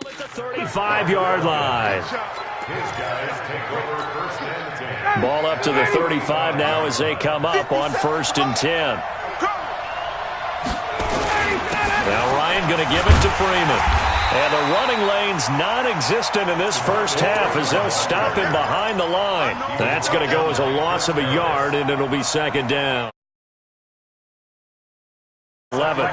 At the 35-yard line. Ball up to the 35 now as they come up on 1st and 10. Now Ryan going to give it to Freeman. And the running lane's non-existent in this first half as they'll stop him behind the line. That's going to go as a loss of a yard, and it'll be 2nd down. 11.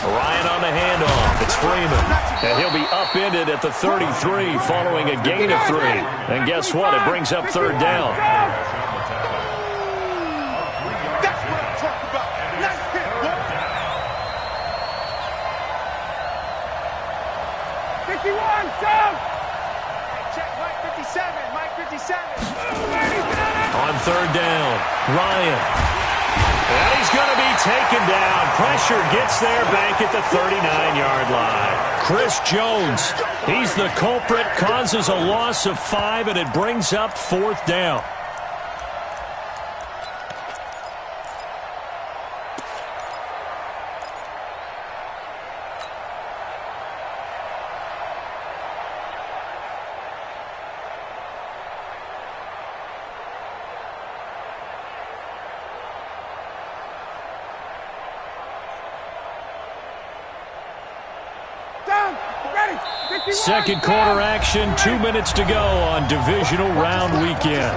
Ryan on the handoff. It's Freeman. And he'll be upended at the 33 following a gain of 3. And guess what? It brings up 3rd down. That's what I'm talking about. Nice hit, boy. 51, Sam. Check Mike 57. Mike 57. On 3rd down, Ryan. And he's going to be taken down. Pressure gets there back at the 39-yard line. Chris Jones, he's the culprit, causes a loss of 5, and it brings up 4th down. Second quarter action, 2 minutes to go on divisional round weekend.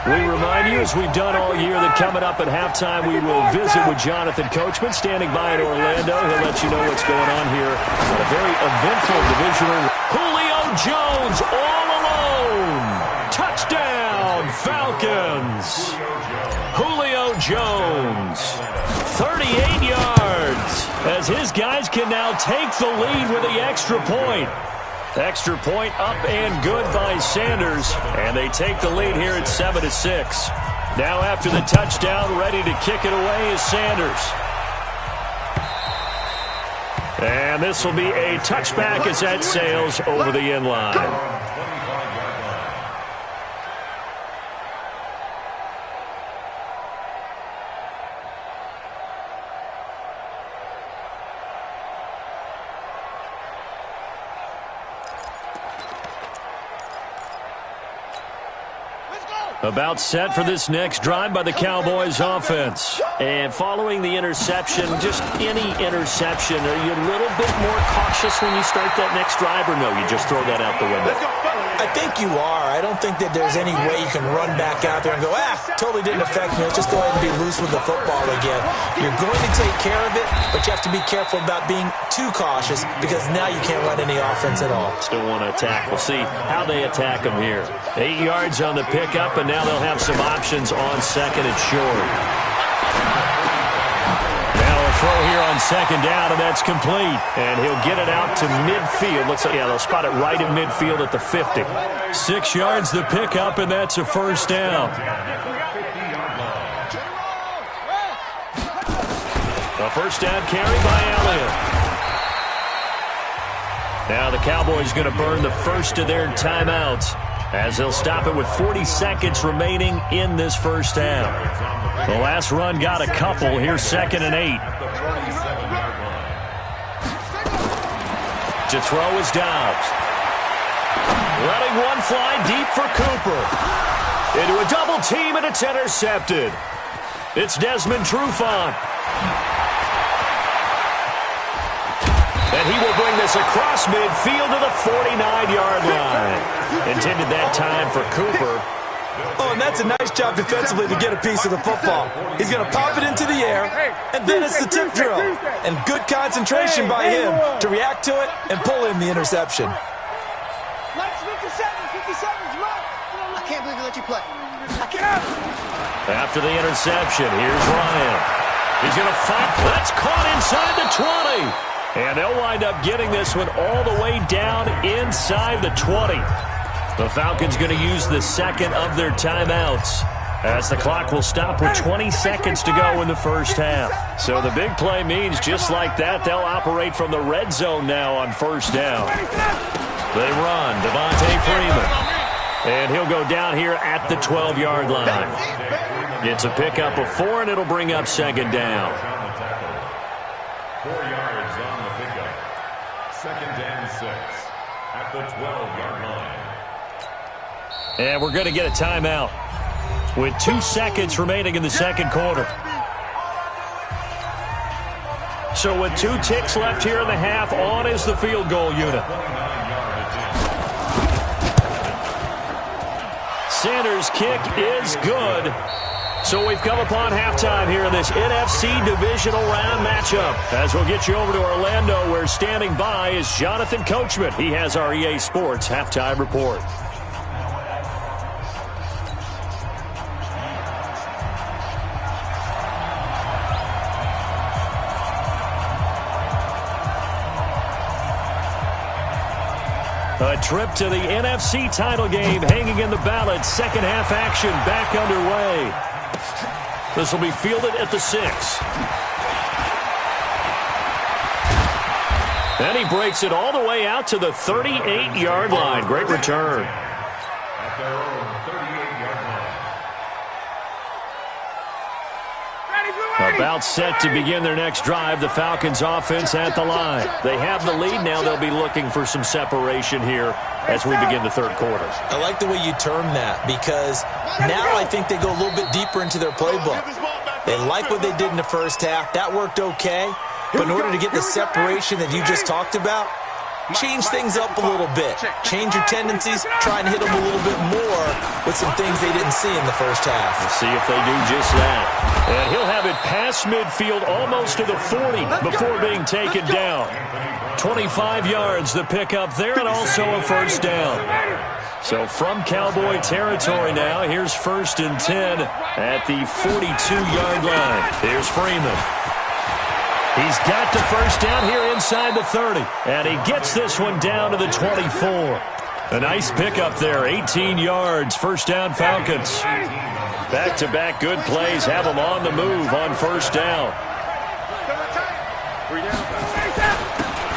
We remind you, as we've done all year, that coming up at halftime, we will visit with Jonathan Coachman, standing by in Orlando. He'll let you know what's going on here. A very eventful divisional. Julio Jones all alone. Touchdown, Falcons. Julio Jones, 38 yards, as his guys can now take the lead with the extra point. Extra point up and good by Sanders, and they take the lead here at 7-6. Now after the touchdown, ready to kick it away is Sanders. And this will be a touchback as that sails over the end line. About set for this next drive by the Cowboys offense. And following the interception, just any interception, are you a little bit more cautious when you start that next drive, or no, you just throw that out the window? I think you are. I don't think that there's any way you can run back out there and go, totally didn't affect me. Let's just go ahead and be loose with the football again. You're going to take care of it, but you have to be careful about being too cautious because now you can't run any offense at all. Still want to attack. We'll see how they attack him here. 8 yards on the pickup, and now they'll have some options on 2nd and short. Now a throw here on 2nd down, and that's complete. And he'll get it out to midfield. They'll spot it right in midfield at the 50. 6 yards the pickup, and that's a 1st down. A 1st down carry by Elliott. Now the Cowboys going to burn the first of their timeouts, as they'll stop it with 40 seconds remaining in this first half. The last run got a couple. Here's 2nd and 8. To throw is Dobbs. Letting one fly deep for Cooper. Into a double team, and it's intercepted. It's Desmond Trufant. And he will bring this across midfield to the 49-yard line. Intended that time for Cooper. Oh, and that's a nice job defensively to get a piece of the football. He's going to pop it into the air, and then it's the tip drill. And good concentration by him to react to it and pull in the interception. 57's right. I can't believe they let you play. I can't. After the interception, here's Ryan. He's going to fight. That's caught inside the 20. And they'll wind up getting this one all the way down inside the 20. The Falcons going to use the second of their timeouts. as the clock will stop with 20 seconds to go in the first half. So the big play means just like that, they'll operate from the red zone now on first down. They run, Devontae Freeman. And he'll go down here at the 12-yard line. It's a pickup of 4, and it'll bring up second down. 4 yards on the pickup. 2nd and 6 at the 12-yard line. And we're going to get a timeout with 2 seconds remaining in the second quarter. So with 2 ticks left here in the half, on is the field goal unit. Sanders' kick is good. So we've come upon halftime here in this NFC Divisional Round matchup. As we'll get you over to Orlando, where standing by is Jonathan Coachman. He has our EA Sports halftime report. A trip to the NFC title game hanging in the balance. Second half action back underway. This will be fielded at the 6. And he breaks it all the way out to the 38-yard line. Great return. At their own 38-yard line. About set to begin their next drive. The Falcons offense at the line. They have the lead now. They'll be looking for some separation here as we begin the third quarter. I like the way you term that, because now I think they go a little bit deeper into their playbook. They like what they did in the first half. That worked okay. But in order to get the separation that you just talked about, change things up a little bit. Change your tendencies. Try and hit them a little bit more with some things they didn't see in the first half. Let's see if they do just that. And he'll have it past midfield almost to the 40 before being taken down. 25 yards the pickup there, and also a first down. So from Cowboy territory now, here's 1st and 10 at the 42-yard line. Here's Freeman. He's got the first down here inside the 30. And he gets this one down to the 24. A nice pickup there, 18 yards, first down Falcons. Back-to-back good plays have them on the move on first down.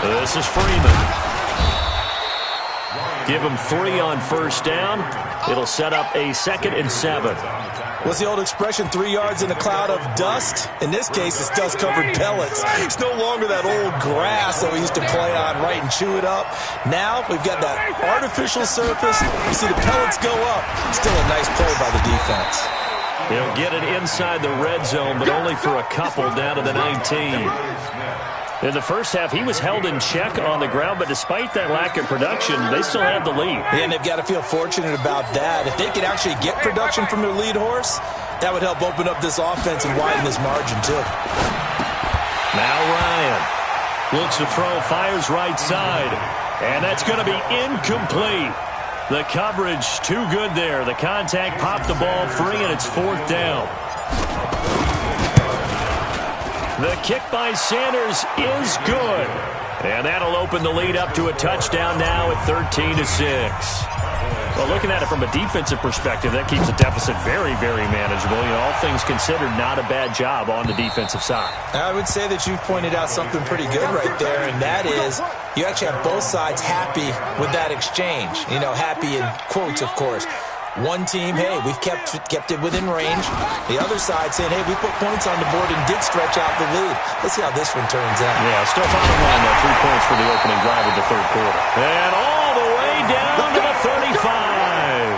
This is Freeman. Give him 3 on first down. It'll set up a 2nd and 7. What's the old expression, 3 yards in a cloud of dust? In this case, it's dust-covered pellets. It's no longer that old grass that we used to play on, right, and chew it up. Now we've got that artificial surface. You see the pellets go up. Still a nice play by the defense. He'll get it inside the red zone, but only for a couple down to the 19. In the first half, he was held in check on the ground, but despite that lack of production, they still have the lead. And they've got to feel fortunate about that. If they could actually get production from their lead horse, that would help open up this offense and widen this margin, too. Now Ryan looks to throw, fires right side, and that's going to be incomplete. The coverage too good there. The contact popped the ball free, and it's 4th down. The kick by Sanders is good. And that'll open the lead up to a touchdown now at 13-6. Well, looking at it from a defensive perspective, that keeps the deficit very, very manageable. You know, all things considered, not a bad job on the defensive side. I would say that you've pointed out something pretty good right there, and that is you actually have both sides happy with that exchange. You know, happy in quotes, of course. One team, hey, we've kept it within range. The other side saying, hey, we put points on the board and did stretch out the lead. Let's see how this one turns out. Yeah, still bottom line, that 3 points for the opening drive of the third quarter. And all the way down to the 35.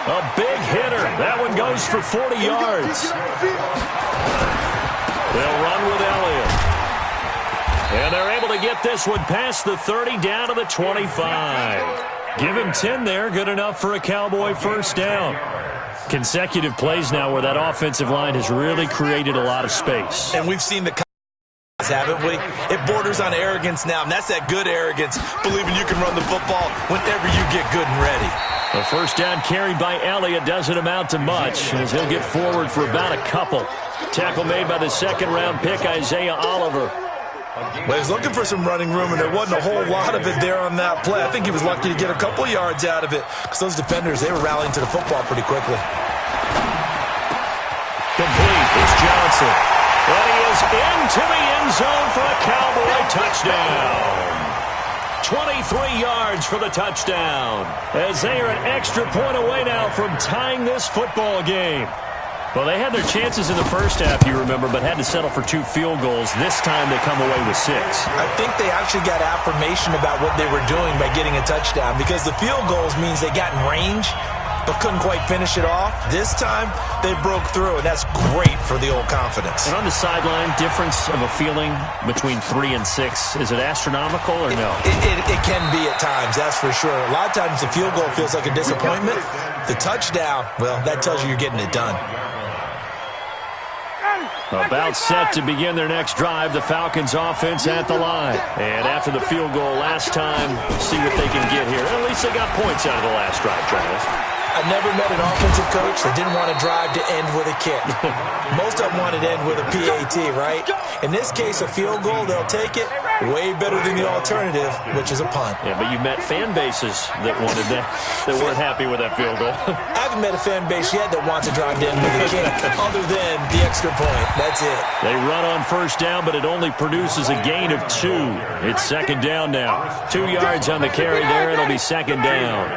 A big hitter. That one goes for 40 yards. They'll run with Elliott. And they're able to get this one past the 30 down to the 25. Give him 10 there. Good enough for a Cowboy first down. Consecutive plays now where that offensive line has really created a lot of space. And we've seen the haven't we? It borders on arrogance now, and that's that good arrogance, believing you can run the football whenever you get good and ready. The first down carried by Elliott doesn't amount to much, as he'll get forward for about a couple. Tackle made by the second-round pick, Isaiah Oliver. Well, he's looking for some running room, and there wasn't a whole lot of it there on that play. I think he was lucky to get a couple of yards out of it, because those defenders, they were rallying to the football pretty quickly. to. And he is into the end zone for a Cowboy touchdown. 23 yards for the touchdown. As they are an extra point away now from tying this football game. Well, they had their chances in the first half, you remember, but had to settle for 2 field goals. This time they come away with 6. I think they actually got affirmation about what they were doing by getting a touchdown, because the field goals means they got in range but couldn't quite finish it off. This time, they broke through, and that's great for the old confidence. And on the sideline, difference of a feeling between 3 and 6, is it astronomical or no? It can be at times, that's for sure. A lot of times the field goal feels like a disappointment. The touchdown, well, that tells you you're getting it done. About set to begin their next drive, the Falcons offense at the line. And after the field goal last time, see what they can get here. At least they got points out of the last drive, Travis. I've never met an offensive coach that didn't want to drive to end with a kick. Most of them wanted to end with a PAT, right? In this case, a field goal, they'll take it. Way better than the alternative, which is a punt. Yeah, but you met fan bases that wanted that weren't happy with that field goal. I haven't met a fan base yet that wants to drive to end with a kick, other than the extra point. That's it. They run on first down, but it only produces a gain of 2. It's second down now. 2 yards on the carry there. It'll be second down.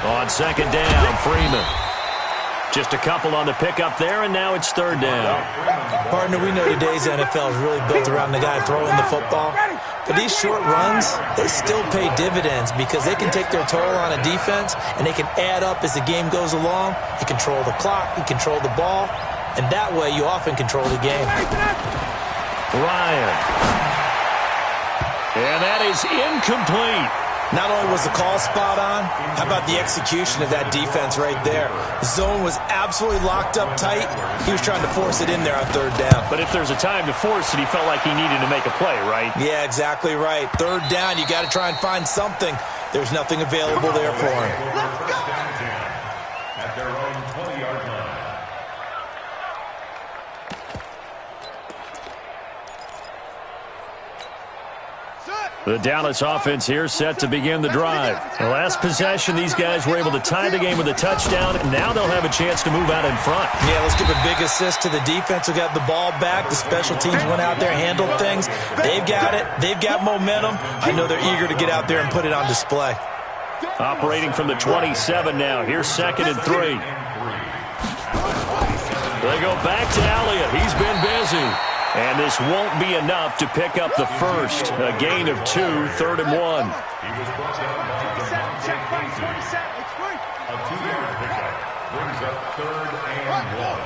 On second down, Freeman. Just a couple on the pickup there, and now it's third down. Partner, we know today's NFL is really built around the guy throwing the football. But these short runs, they still pay dividends because they can take their toll on a defense, and they can add up as the game goes along. You control the clock, you control the ball, and that way you often control the game. Ryan. And that is incomplete. Not only was the call spot on, how about the execution of that defense right there? The zone was absolutely locked up tight. He was trying to force it in there on third down. But if there's a time to force it, he felt like he needed to make a play, right? Yeah, exactly right. Third down, you got to try and find something. There's nothing available there for him. At their own 20-yard line. The Dallas offense here set to begin the drive. The last possession, these guys were able to tie the game with a touchdown, and now they'll have a chance to move out in front. Yeah, let's give a big assist to the defense who got the ball back. The special teams went out there, handled things. They've got it. They've got momentum. I know they're eager to get out there and put it on display. Operating from the 27 now. Here's second and 3. They go back to Elliott. He's been busy. And this won't be enough to pick up the first. A gain of 2, third and 1. He was brought down by Demonte Casey. A 2-yard pickup brings up third and 1.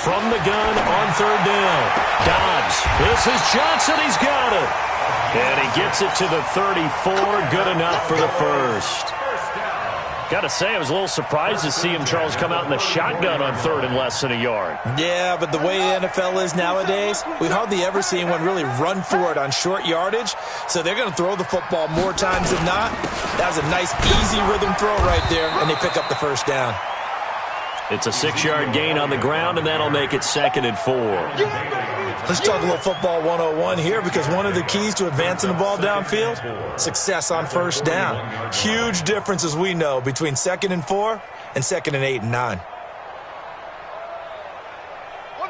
From the gun on third down. Dobbs. This is Johnson. He's got it. And he gets it to the 34. Good enough for the first. Got to say, I was a little surprised to see him, Charles, come out in the shotgun on third and less than a yard. Yeah, but the way the NFL is nowadays, we hardly ever see anyone really run for it on short yardage. So they're going to throw the football more times than not. That was a nice, easy rhythm throw right there, and they pick up the first down. It's a 6-yard gain on the ground, and that'll make it second and 4. Let's talk a little football 101 here, because one of the keys to advancing the ball downfield, success on first down. Huge difference, as we know, between second and 4 and second and 8 and 9.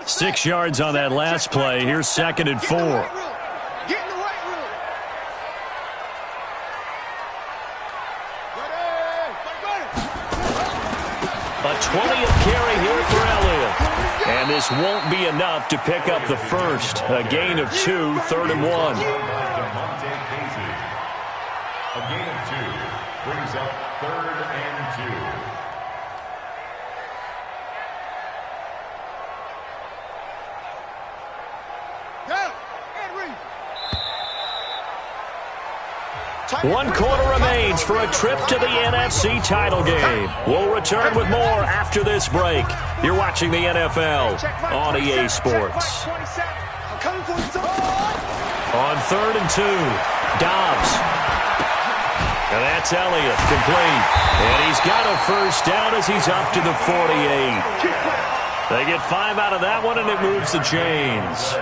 6 yards on that last play. Here's second and 4. Get in the right room. A 20th carry here for Elliott. And this won't be enough to pick up the first. A gain of 2, third and 1. Demonte Casey. A gain of 2 brings up third and 2. One quarter remains for a trip to the NFC title game. We'll return with more after this break. You're watching the NFL on EA Sports. On third and 2, Dobbs. And that's Elliott, complete. And he's got a first down as he's up to the 48. They get 5 out of that one, and it moves the chains.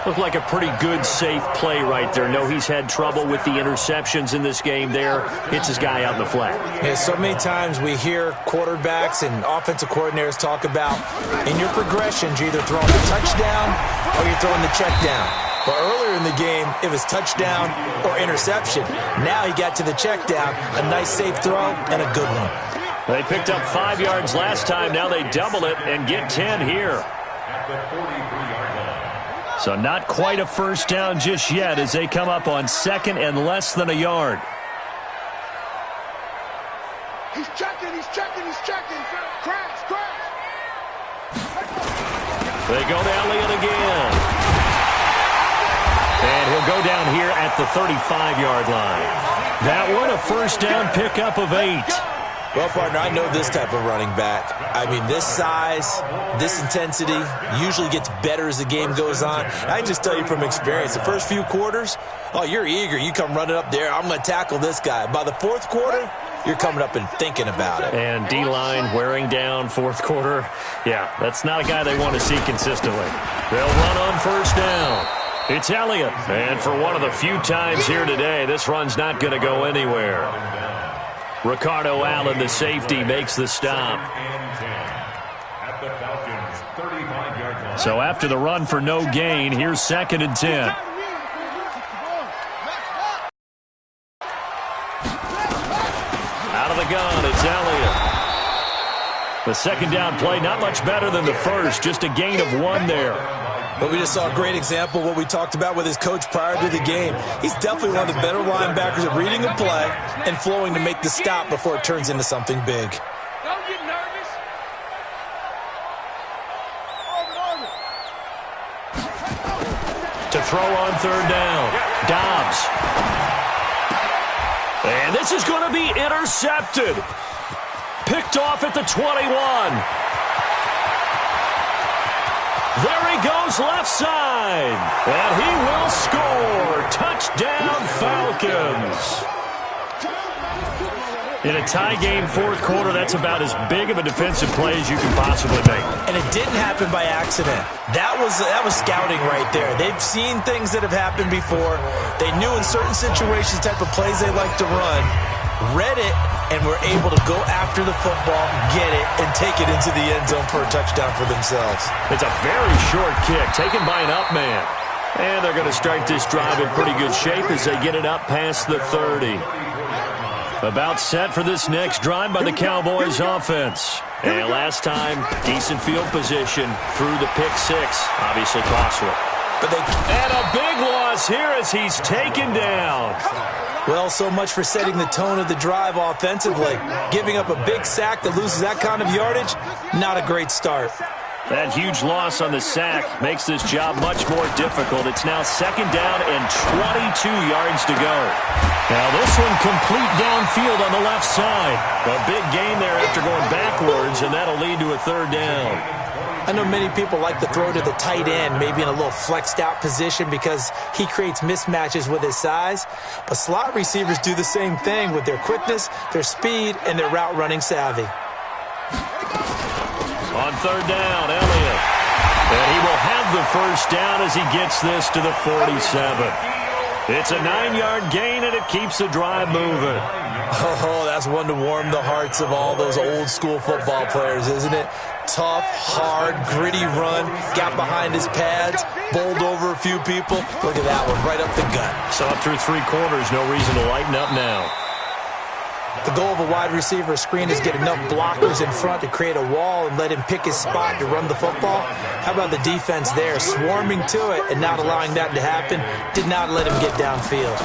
Looked like a pretty good, safe play right there. No, he's had trouble with the interceptions in this game there. Hits his guy out in the flat. Yeah, so many times we hear quarterbacks and offensive coordinators talk about in your progressions, you're either throwing a touchdown or you're throwing the check down. But earlier in the game, it was touchdown or interception. Now he got to the check down, a nice safe throw, and a good one. They picked up 5 yards last time. Now they double it and get 10 here. At the 43-yard line. So not quite a first down just yet as they come up on second and less than a yard. He's checking. Crash. They go to Elliott again. And he'll go down here at the 35-yard line. That one a first down pickup of 8. Well, partner, I know this type of running back. I mean, this size, this intensity usually gets better as the game goes on. I can just tell you from experience, the first few quarters, oh, you're eager. You come running up there, I'm going to tackle this guy. By the fourth quarter, you're coming up and thinking about it. And D-line wearing down fourth quarter. Yeah, that's not a guy they want to see consistently. They'll run on first down. It's Elliott. And for one of the few times here today, this run's not going to go anywhere. Ricardo Allen, the safety, makes the stop. At the Falcons' 35-yard line. So after the run for no gain, here's second and 10. Out of the gun, it's Elliott. The second down play, not much better than the first, just a gain of 1 there. But we just saw a great example of what we talked about with his coach prior to the game. He's definitely one of the better linebackers at reading a play and flowing to make the stop before it turns into something big. Don't get nervous. To throw on third down, Dobbs. And this is going to be intercepted. Picked off at the 21. There he goes left side. And he will score. Touchdown, Falcons. In a tie game fourth quarter, that's about as big of a defensive play as you can possibly make. And it didn't happen by accident. That was scouting right there. They've seen things that have happened before. They knew in certain situations the type of plays they like to run, read it, and were able to go after the football, get it, and take it into the end zone for a touchdown for themselves. It's a very short kick taken by an up man. And they're going to start this drive in pretty good shape as they get it up past the 30. About set for this next drive by the Cowboys offense. And last time, decent field position through the pick 6. Obviously costly. And a big loss here as he's taken down. Well, so much for setting the tone of the drive offensively. Giving up a big sack that loses that kind of yardage, not a great start. That huge loss on the sack makes this job much more difficult. It's now second down and 22 yards to go. Now this one complete downfield on the left side. A big gain there after going backwards, and that'll lead to a third down. I know many people like to throw to the tight end, maybe in a little flexed out position because he creates mismatches with his size. But slot receivers do the same thing with their quickness, their speed, and their route running savvy. On third down, Elliott. And he will have the first down as he gets this to the 47. It's a 9-yard gain, and it keeps the drive moving. Oh, that's one to warm the hearts of all those old-school football players, isn't it? Tough, hard, gritty run, got behind his pads, bowled over a few people. Look at that one, right up the gut. Saw it through 3 quarters, no reason to lighten up now. The goal of a wide receiver screen is get enough blockers in front to create a wall and let him pick his spot to run the football. How about the defense there, swarming to it and not allowing that to happen? Did not let him get downfield.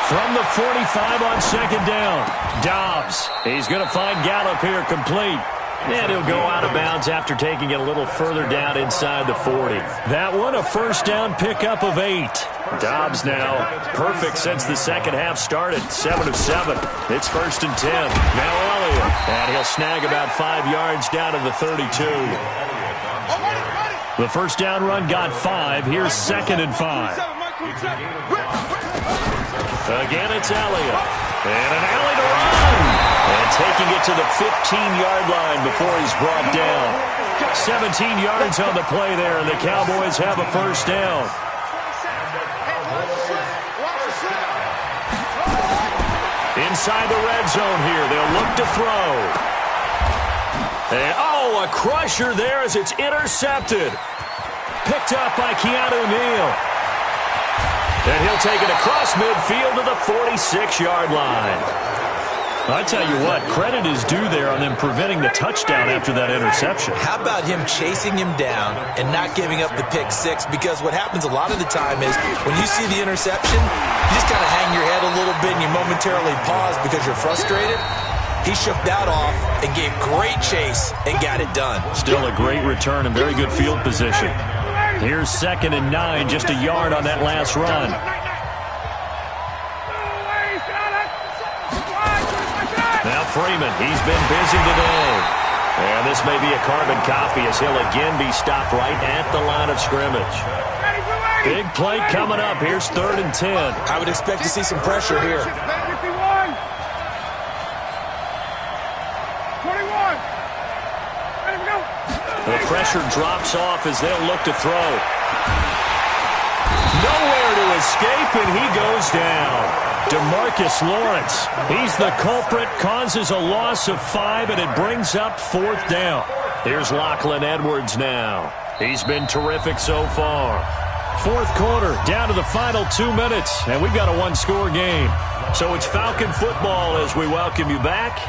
From the 45 on second down, Dobbs. He's going to find Gallup here complete. And he'll go out of bounds after taking it a little further down inside the 40. That one, a first down pickup of 8. Dobbs now perfect since the second half started. 7 of 7. It's first and 10. Now Elliott. And he'll snag about 5 yards down to the 32. The first down run got 5. Here's second and 5. Again, it's Elliott. And an alley to run. And taking it to the 15-yard line before he's brought down. 17 yards on the play there, and the Cowboys have a first down. Inside the red zone here, they'll look to throw. And, a crusher there as it's intercepted. Picked up by Keanu Neal. And he'll take it across midfield to the 46-yard line. I tell you what, credit is due there on them preventing the touchdown after that interception. How about him chasing him down and not giving up the pick six? Because what happens a lot of the time is when you see the interception, you just kind of hang your head a little bit and you momentarily pause because you're frustrated. He shook that off and gave great chase and got it done. Still a great return and very good field position. Here's 2nd and 9, just a yard on that last run. Now Freeman, he's been busy today. And this may be a carbon copy as he'll again be stopped right at the line of scrimmage. Big play coming up. Here's 3rd and 10. I would expect to see some pressure here. 21. The pressure drops off as they'll look to throw. Nowhere to escape, and he goes down. DeMarcus Lawrence, he's the culprit, causes a loss of 5, and it brings up 4th down. Here's Lachlan Edwards now. He's been terrific so far. 4th quarter, down to the final 2 minutes, and we've got a one-score game. So it's Falcon football as we welcome you back.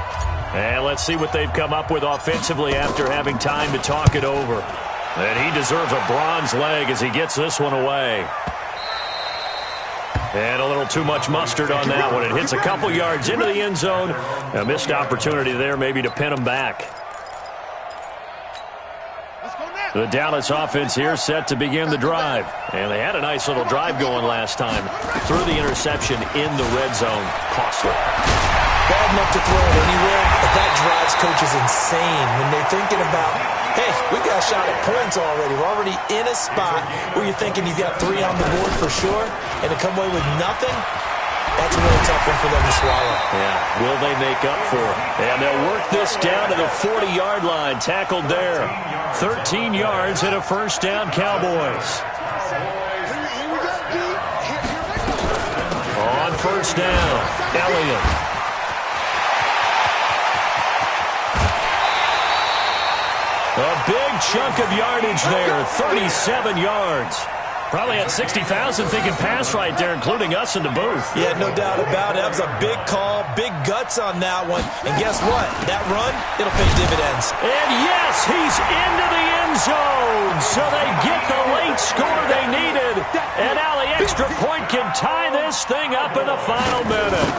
And let's see what they've come up with offensively after having time to talk it over. And he deserves a bronze leg as he gets this one away. And a little too much mustard on that one. It hits a couple yards into the end zone. A missed opportunity there maybe to pin him back. The Dallas offense here set to begin the drive. And they had a nice little drive going last time. Threw the interception in the red zone. Costly. Bad enough to throw it anywhere, but that drives coaches insane when they're thinking about, hey, we got a shot at points already. We're already in a spot where you're thinking you've got 3 on the board for sure, and to come away with nothing, that's a really tough one for them to swallow. Yeah, will they make up for it? And they'll work this down to the 40-yard line, tackled there. 13 yards and a first down, Cowboys. On first down, Elliott. A big chunk of yardage there, 37 yards. Probably had 60,000 thinking pass right there, including us in the booth. Yeah, no doubt about it. That was a big call, big guts on that one. And guess what? That run, it'll pay dividends. And yes, he's into the end zone. So they get the late score they needed. And now the extra point can tie this thing up in the final minute.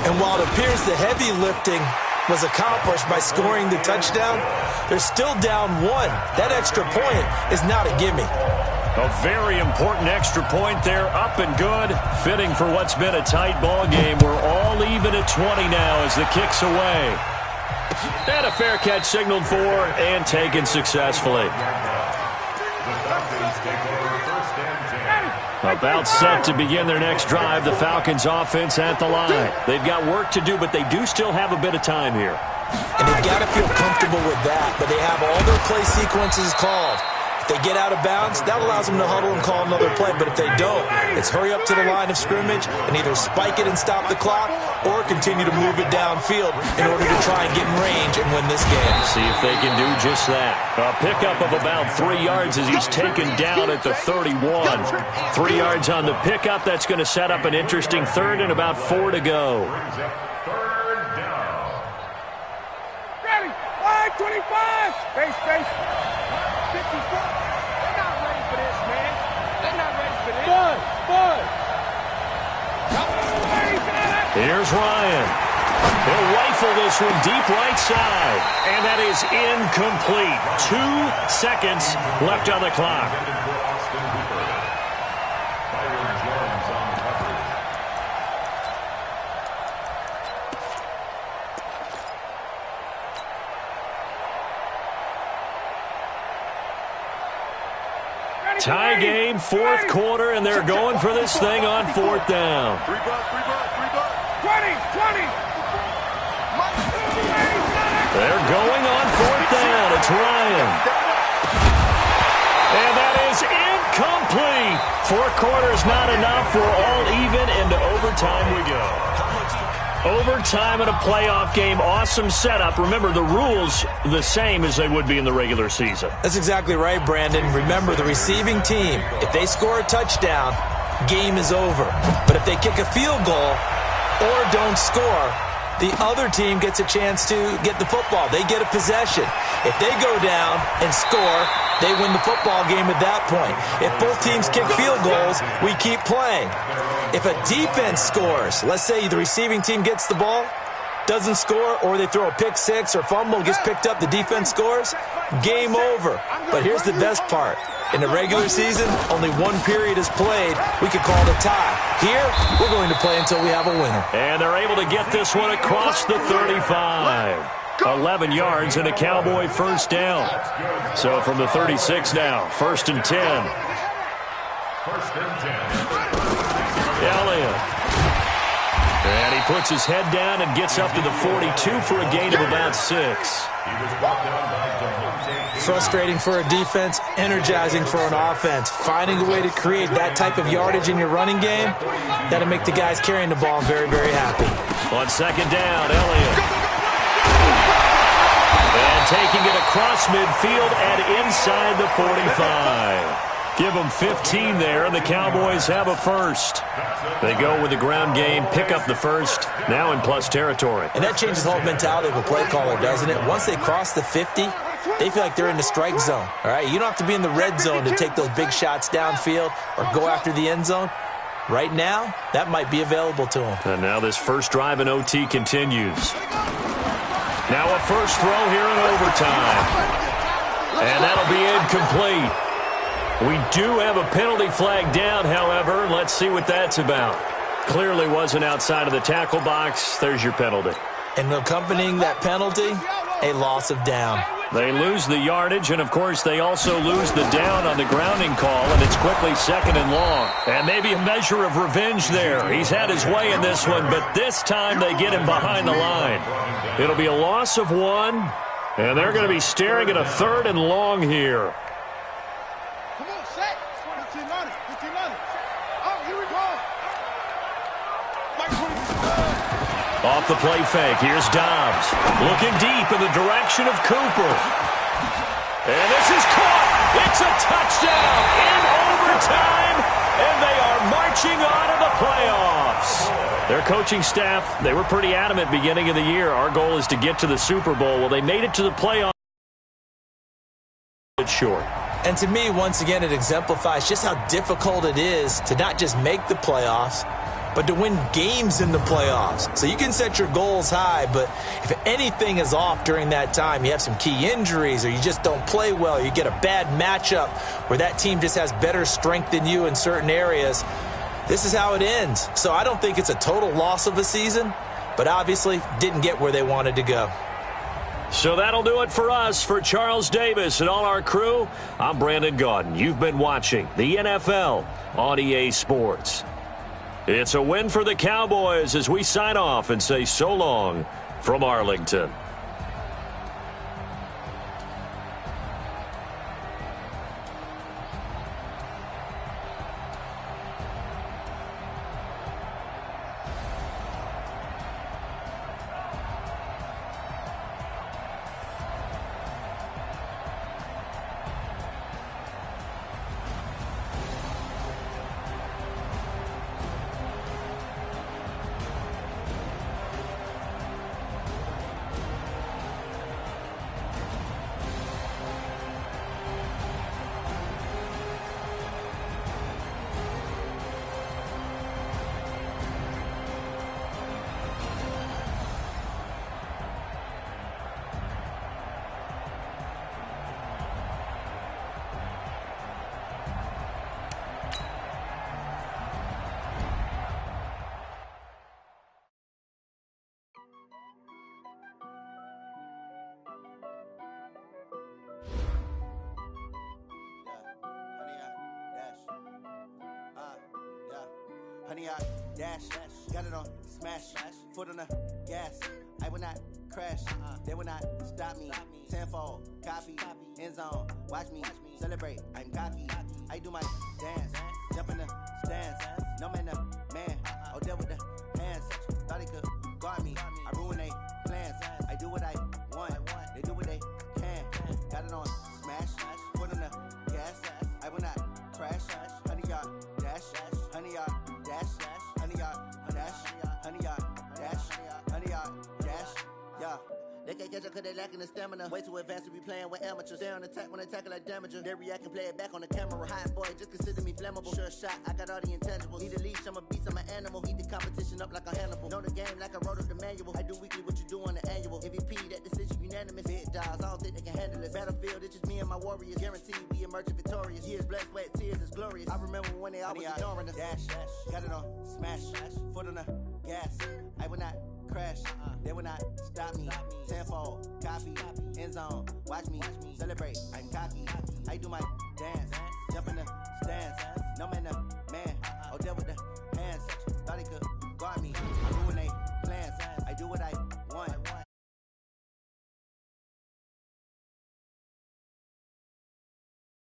And while it appears the heavy lifting was accomplished by scoring the touchdown, they're still down 1. That extra point is not a gimme. A very important extra point there, up and good. Fitting for what's been a tight ball game. We're all even at 20 now as the kick's away. And a fair catch signaled for and taken successfully. About set to begin their next drive, the Falcons offense at the line. They've got work to do, but they do still have a bit of time here. And they've got to feel comfortable with that, but they have all their play sequences called. If they get out of bounds, that allows them to huddle and call another play, but if they don't, it's hurry up to the line of scrimmage and either spike it and stop the clock or continue to move it downfield in order to try and get in range and win this game. See if they can do just that. A pickup of about 3 yards as he's taken down at the 31. 3 yards on the pickup. That's going to set up an interesting third and about 4 to go. Third down. Ready. 25. Space. 54. They're not ready for this, man. They're not ready for this. Bud. Here's Ryan. He'll rifle this one deep right side. And that is incomplete. 2 seconds left on the clock. Tie game, 4th quarter, and they're going for this thing on 4th down. 3 bucks. 20. They're going on 4th down. It's Ryan. And that is incomplete. 4 quarters not enough. We're all even. Into overtime we go. Overtime in a playoff game. Awesome setup. Remember, the rules the same as they would be in the regular season. That's exactly right, Brandon. Remember, the receiving team, if they score a touchdown, game is over. But if they kick a field goal or don't score, the other team gets a chance to get the football. They get a possession. If they go down and score, they win the football game at that point. If both teams kick field goals, we keep playing. If a defense scores, let's say the receiving team gets the ball, doesn't score, or they throw a pick six or fumble, gets picked up, the defense scores, game over. But here's the best part. In the regular season, only 1 period is played. We could call it a tie. Here, we're going to play until we have a winner. And they're able to get this one across the 35. 11 yards and a Cowboy first down. So from the 36 now, 1st and 10. 1st and 10. Elliott. And he puts his head down and gets up to the 42 for a gain of about 6. He was brought down by Devontae. Frustrating for a defense, energizing for an offense. Finding a way to create that type of yardage in your running game, that'll make the guys carrying the ball very, very happy. On 2nd down, Elliott. And taking it across midfield and inside the 45. Give them 15 there, and the Cowboys have a first. They go with the ground game, pick up the first, now in plus territory. And that changes the whole mentality of a play caller, doesn't it? Once they cross the 50, they feel like they're in the strike zone. All right, you don't have to be in the red zone to take those big shots downfield or go after the end zone. Right now, that might be available to them. And now this first drive in OT continues. Now a first throw here in overtime. And that'll be incomplete. We do have a penalty flag down, however. Let's see what that's about. Clearly wasn't outside of the tackle box. There's your penalty. And accompanying that penalty, a loss of down. They lose the yardage, and, of course, they also lose the down on the grounding call, and it's quickly 2nd and long. And maybe a measure of revenge there. He's had his way in this one, but this time they get him behind the line. It'll be a loss of 1, and they're going to be staring at a 3rd and long here. Off the play fake, here's Dobbs. Looking deep in the direction of Cooper. And this is caught. It's a touchdown in overtime, and they are marching on to the playoffs. Their coaching staff, they were pretty adamant beginning of the year. Our goal is to get to the Super Bowl. Well, they made it to the playoffs. It's short. And to me, once again, it exemplifies just how difficult it is to not just make the playoffs, but to win games in the playoffs. So you can set your goals high, but if anything is off during that time, you have some key injuries or you just don't play well, you get a bad matchup where that team just has better strength than you in certain areas, this is how it ends. So I don't think it's a total loss of a season, but obviously didn't get where they wanted to go. So that'll do it for us. For Charles Davis and all our crew, I'm Brandon Gaudin. You've been watching the NFL on EA Sports. It's a win for the Cowboys as we sign off and say so long from Arlington. Honey, dash. Got it on smash. Foot on the gas. I will not crash. They will not stop me. Tenfold, copy, end zone. Watch me celebrate. I'm cocky. I do my dance. Jump in the stands. No man, man. Oh, there with the hands. Thought he could guard me. I ruin they plans. I do what I want. They do what they can. Got it on smash. Foot on the gas. I will not crash. 100-yard dash. 100-yard dash. 100-yard dash. 100-yard dash. 100-yard dash. Yeah. They can't catch up cause they lacking the stamina. Way too advanced to be playing with amateurs. Stay on attack when they tackle like damager. They react and play it back on the camera. Hot boy, just consider me flammable. Sure shot, I got all the intangibles. Need a leash, I'm a beast, I'm an animal. Eat the competition up like a Hannibal. Know the game like I wrote up the manual. I do weekly what you do on the annual. MVP, that decision unanimous. Big dogs, I don't think they can handle it. Battlefield, it's just me and my warriors. Guaranteed we emerging victorious. Years, blood, sweat, tears, it's glorious. I remember when they always ignoring us. Dash, got it on smash. Foot on the gas. I will not crash. They will not stop me. Tenfold, copy, end zone. Watch me celebrate. I'm cocky. I do my dance. Jump in the stands. No man, man. Oh, there with the